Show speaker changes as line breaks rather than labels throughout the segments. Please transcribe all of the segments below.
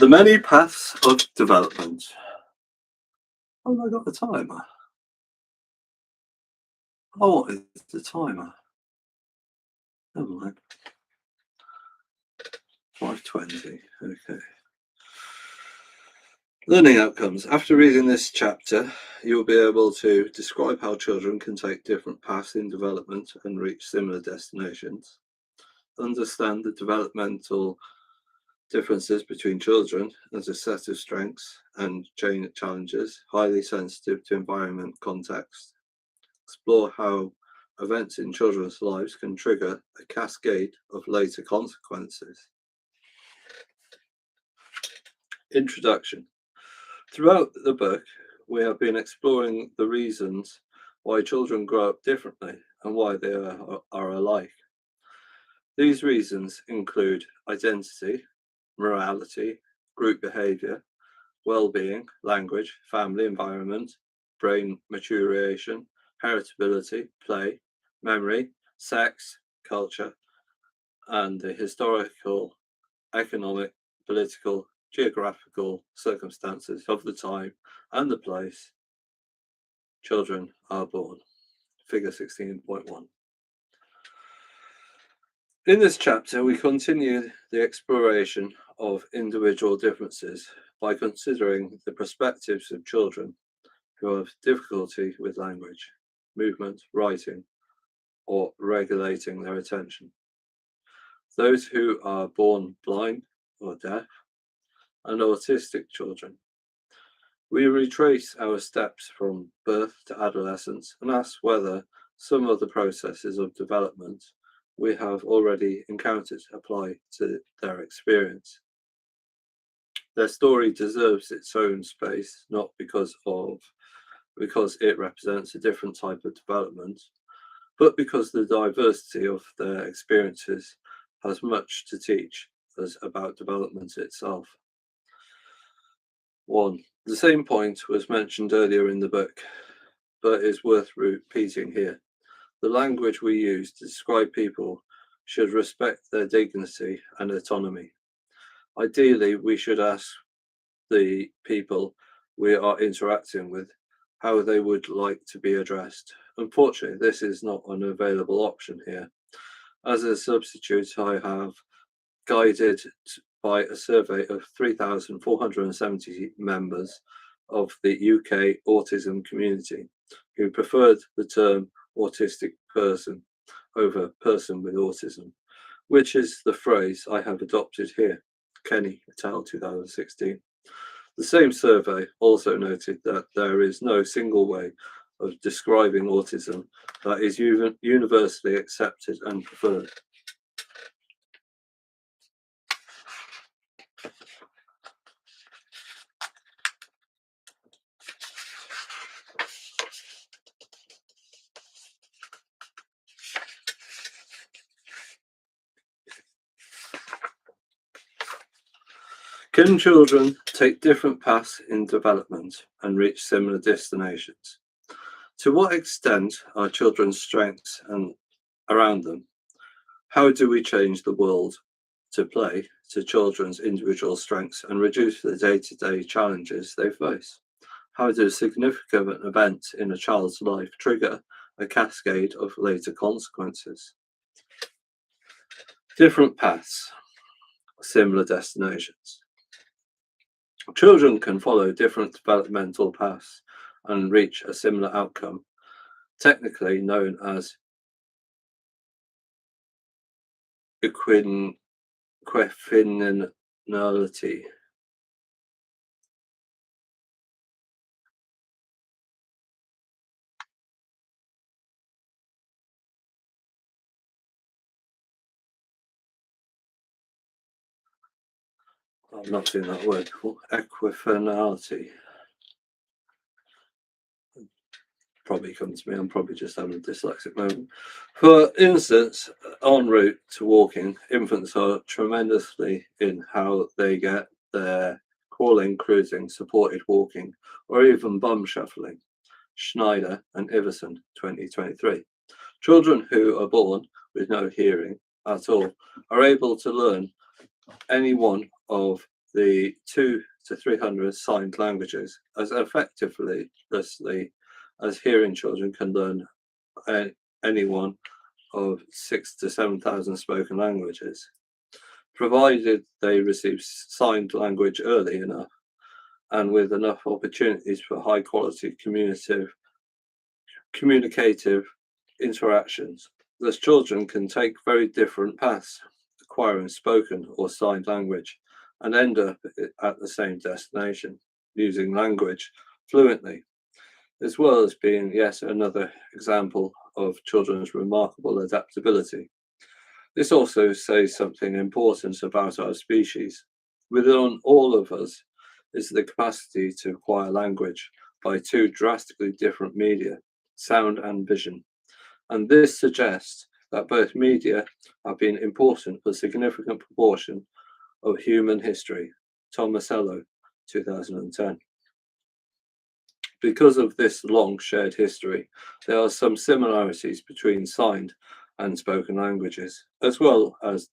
The many paths of development. Oh, I got the timer. Oh, what is the timer? Never mind. 5:20. Okay. Learning outcomes. After reading this chapter, you'll be able to describe how children can take different paths in development and reach similar destinations. Understand the developmental differences between children as a set of strengths and challenges, highly sensitive to environment context. Explore how events in children's lives can trigger a cascade of later consequences. Introduction. Throughout the book, we have been exploring the reasons why children grow up differently and why they are alike. These reasons include identity, morality, group behavior, well-being, language, family environment, brain maturation, heritability, play, memory, sex, culture, and the historical, economic, political, geographical circumstances of the time and the place children are born. Figure 16.1. In this chapter, we continue the exploration of individual differences by considering the perspectives of children who have difficulty with language, movement, writing, or regulating their attention. Those who are born blind or deaf, and autistic children. We retrace our steps from birth to adolescence and ask whether some of the processes of development we have already encountered apply to their experience. Their story deserves its own space, not because it represents a different type of development, but because the diversity of their experiences has much to teach us about development itself. 1. The same point was mentioned earlier in the book, but is worth repeating here. The language we use to describe people should respect their dignity and autonomy. Ideally, we should ask the people we are interacting with how they would like to be addressed. Unfortunately, this is not an available option here. As a substitute, I have guided by a survey of 3,470 members of the UK autism community who preferred the term autistic person over person with autism, which is the phrase I have adopted here. Kenny et al. 2016. The same survey also noted that there is no single way of describing autism that is universally accepted and preferred. Can children take different paths in development and reach similar destinations? To what extent are children's strengths and around them? How do we change the world to play to children's individual strengths and reduce the day-to-day challenges they face? How do significant events in a child's life trigger a cascade of later consequences? Different paths, similar destinations. Children can follow different developmental paths and reach a similar outcome, technically known as equifinality. I've not seen that word before. Equifinality. Probably comes to me. I'm probably just having a dyslexic moment. For instance, en route to walking, infants are tremendously in how they get their crawling, cruising, supported walking, or even bum shuffling. Schneider and Iverson, 2023. Children who are born with no hearing at all are able to learn any one of the 2 to 300 signed languages as effectively as hearing children can learn any one of 6 to 7,000 spoken languages, provided they receive signed language early enough and with enough opportunities for high quality communicative interactions. Thus, children can take very different paths acquiring spoken or signed language and end up at the same destination, using language fluently, as well as being yet another example of children's remarkable adaptability. This also says something important about our species. Within all of us is the capacity to acquire language by two drastically different media, sound and vision. And this suggests that both media have been important for a significant proportion of human history. Tomasello, 2010. Because of this long shared history, there are some similarities between signed and spoken languages, as well as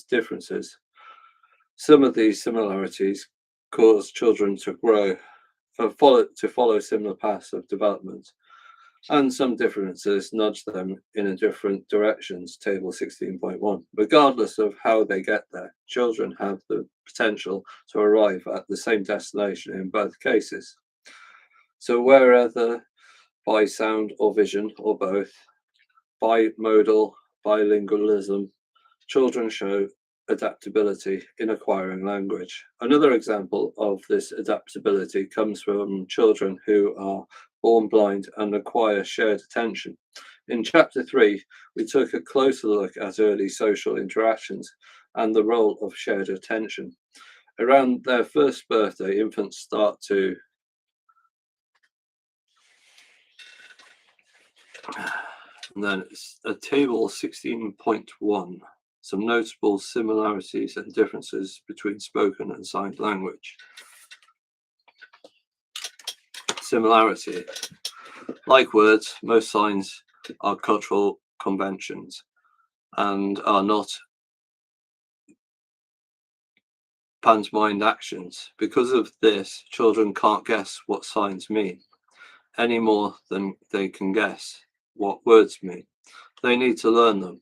differences. Some of these similarities cause children to follow similar paths of development, and some differences nudge them in different directions, table 16.1. Regardless of how they get there, children have the potential to arrive at the same destination in both cases. So whether by sound or vision or both, bimodal bilingualism, children show adaptability in acquiring language. Another example of this adaptability comes from children who are born blind and acquire shared attention. In chapter 3, we took a closer look at early social interactions and the role of shared attention. Around their first birthday, infants start to and then it's a table 16.1, some notable similarities and differences between spoken and signed language. Similarity. Like words, most signs are cultural conventions and are not pantomimed actions. Because of this, children can't guess what signs mean any more than they can guess what words mean. They need to learn them,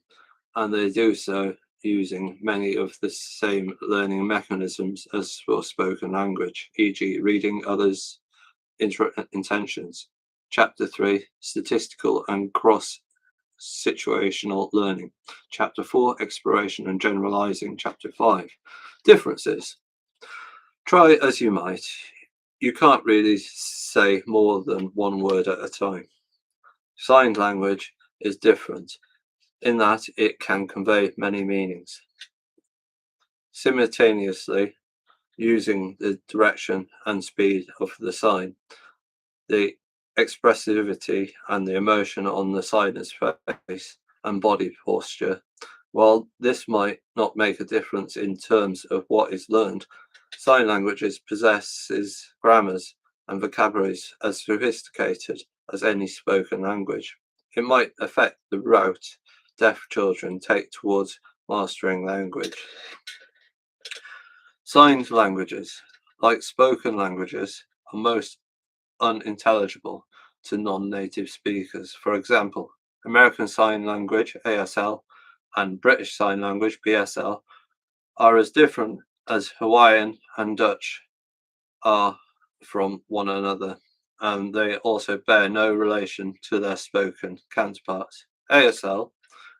and they do so using many of the same learning mechanisms as for spoken language, e.g. reading others' intentions. Chapter 3, Statistical and Cross-Situational Learning. Chapter 4, Exploration and Generalizing. Chapter 5, Differences. Try as you might, you can't really say more than one word at a time. Signed language is different in that it can convey many meanings simultaneously using the direction and speed of the sign, the expressivity and the emotion on the signer's face and body posture. While this might not make a difference in terms of what is learned, sign languages possesses grammars and vocabularies as sophisticated as any spoken language. It might affect the route deaf children take towards mastering language. Signed languages, like spoken languages, are most unintelligible to non-native speakers. For example, American Sign Language, ASL, and British Sign Language, BSL, are as different as Hawaiian and Dutch are from one another, and they also bear no relation to their spoken counterparts. ASL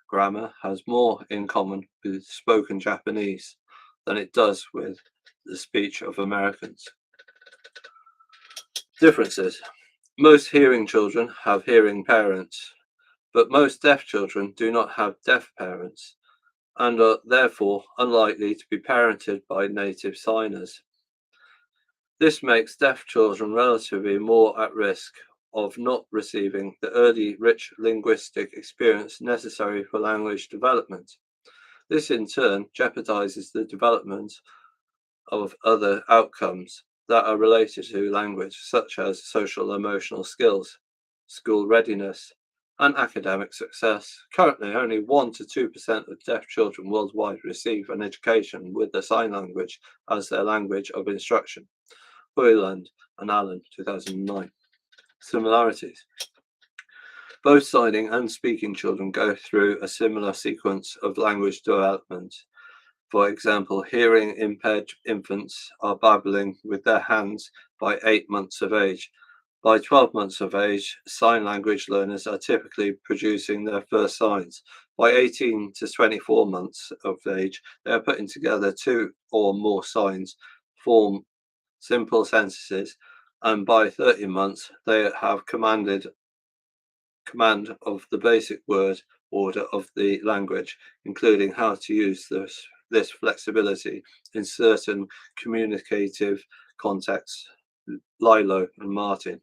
grammar has more in common with spoken Japanese than it does with the speech of Americans. Differences. Most hearing children have hearing parents, but most deaf children do not have deaf parents and are therefore unlikely to be parented by native signers. This makes deaf children relatively more at risk of not receiving the early rich linguistic experience necessary for language development. This in turn jeopardizes the development of other outcomes that are related to language, such as social emotional skills, school readiness, and academic success. Currently, only 1 to 2% of deaf children worldwide receive an education with the sign language as their language of instruction. Boyland and Allen, 2009. Similarities. Both signing and speaking children go through a similar sequence of language development. For example, hearing impaired infants are babbling with their hands by 8 months of age. By 12 months of age, sign language learners are typically producing their first signs. By 18 to 24 months of age, they are putting together 2 or more signs, form simple sentences, and by 30 months, they have command of the basic word order of the language, including how to use this flexibility in certain communicative contexts. Lilo and Martin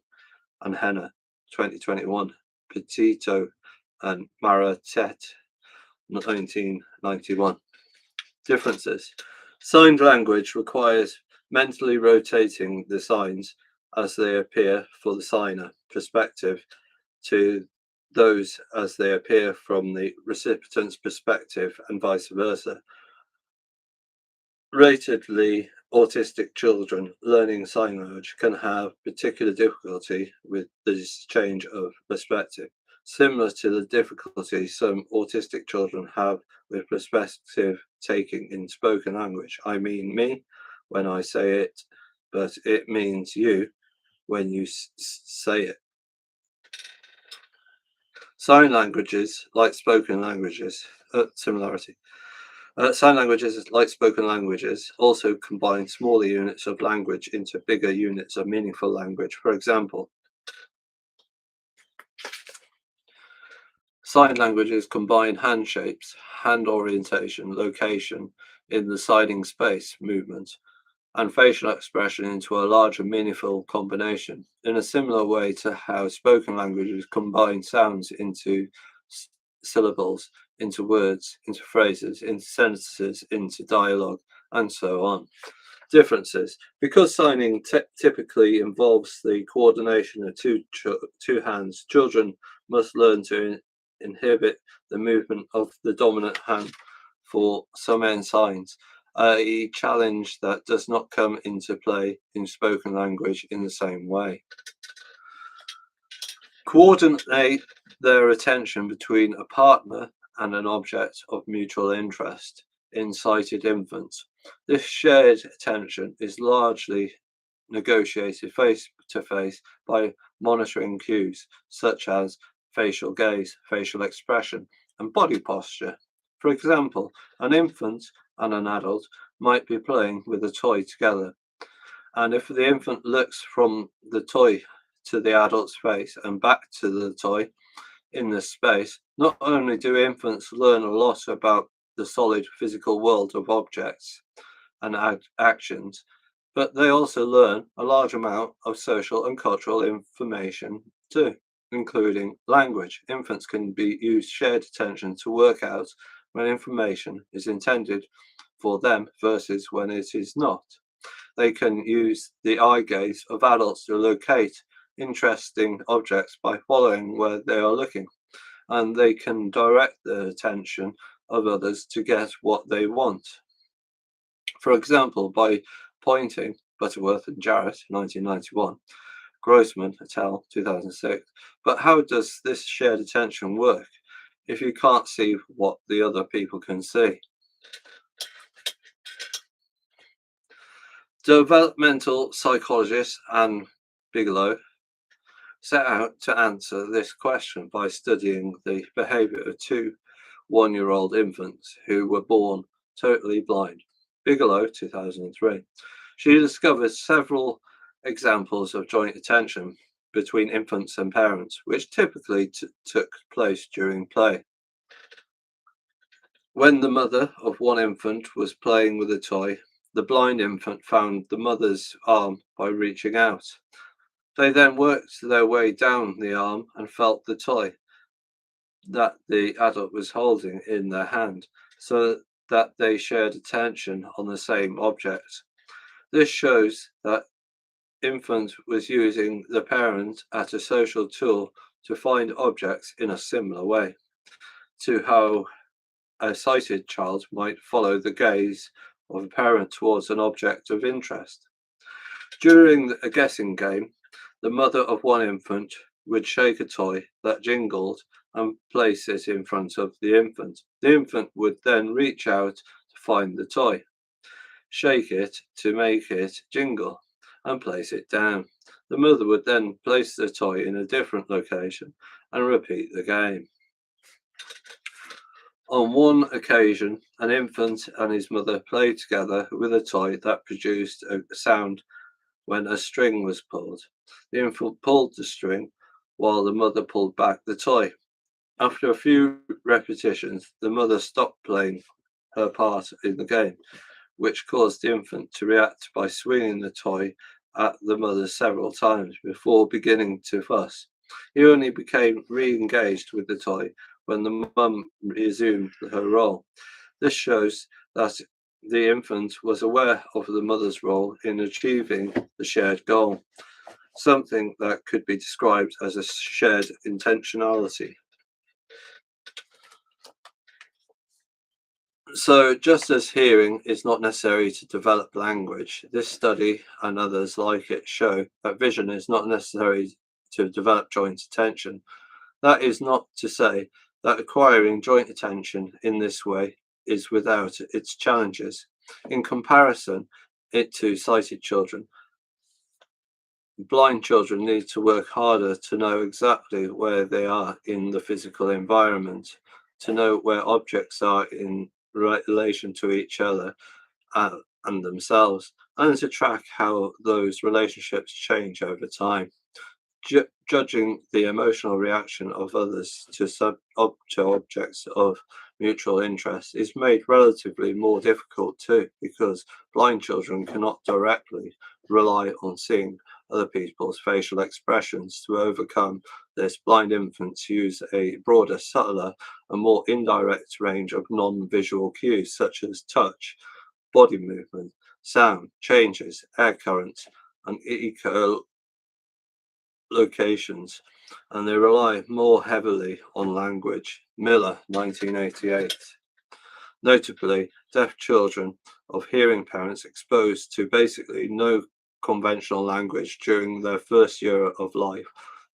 and Henna, 2021. Petito and Maratet, 1991. Differences. Signed language requires mentally rotating the signs as they appear for the signer perspective to those as they appear from the recipient's perspective and vice versa. Ratedly autistic children learning sign language can have particular difficulty with this change of perspective, similar to the difficulty some autistic children have with perspective taking in spoken language. I mean me when I say it, but it means you when you say it. Sign languages, like spoken languages, similarity. Sign languages, like spoken languages, also combine smaller units of language into bigger units of meaningful language. For example, sign languages combine hand shapes, hand orientation, location in the signing space movement, and facial expression into a larger meaningful combination, in a similar way to how spoken languages combine sounds into syllables, into words, into phrases, into sentences, into dialogue, and so on. Differences. Because signing typically involves the coordination of two hands, children must learn to inhibit the movement of the dominant hand for some end signs, a challenge that does not come into play in spoken language in the same way. Coordinate their attention between a partner and an object of mutual interest in sighted infants. This shared attention is largely negotiated face to face by monitoring cues such as facial gaze, facial expression, and body posture. For example, an infant and an adult might be playing with a toy together, and if the infant looks from the toy to the adult's face and back to the toy in this space, not only do infants learn a lot about the solid physical world of objects and actions, but they also learn a large amount of social and cultural information too, including language. Infants can use shared attention to work out when information is intended for them versus when it is not. They can use the eye gaze of adults to locate interesting objects by following where they are looking, and they can direct the attention of others to get what they want. For example, by pointing, Butterworth and Jarrett, 1991, Grossman et al., 2006. But how does this shared attention work if you can't see what the other people can see? Developmental psychologist Anne Bigelow set out to answer this question by studying the behavior of 2 one-year-old infants who were born totally blind. Bigelow, 2003. She discovered several examples of joint attention between infants and parents, which typically took place during play. When the mother of one infant was playing with a toy, the blind infant found the mother's arm by reaching out. They then worked their way down the arm and felt the toy that the adult was holding in their hand, so that they shared attention on the same object. This shows that infant was using the parent as a social tool to find objects in a similar way to how a sighted child might follow the gaze of a parent towards an object of interest. During a guessing game, the mother of one infant would shake a toy that jingled and place it in front of the infant. The infant would then reach out to find the toy, shake it to make it jingle, and place it down. The mother would then place the toy in a different location and repeat the game. On one occasion, an infant and his mother played together with a toy that produced a sound when a string was pulled. The infant pulled the string while the mother pulled back the toy. After a few repetitions, the mother stopped playing her part in the game, which caused the infant to react by swinging the toy at the mother several times before beginning to fuss. He only became re engaged with the toy when the mum resumed her role. This shows that the infant was aware of the mother's role in achieving the shared goal, something that could be described as a shared intentionality. So, just as hearing is not necessary to develop language, this study and others like it show that vision is not necessary to develop joint attention. That is not to say that acquiring joint attention in this way is without its challenges. In comparison it to sighted children, blind children need to work harder to know exactly where they are in the physical environment, to know where objects are in relation to each other uh, and themselves, and to track how those relationships change over time. Judging the emotional reaction of others to objects of mutual interest is made relatively more difficult too, because blind children cannot directly rely on seeing other people's facial expressions to overcome this. Blind infants use a broader, subtler, and more indirect range of non-visual cues such as touch, body movement, sound, changes, air currents, and locations, and they rely more heavily on language. Miller, 1988. Notably, deaf children of hearing parents exposed to basically no conventional language during their first year of life,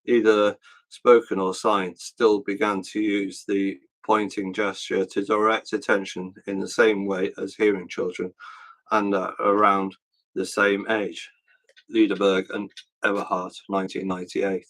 either spoken or signed, still began to use the pointing gesture to direct attention in the same way as hearing children and around the same age. Liederberg and Everhart, 1998.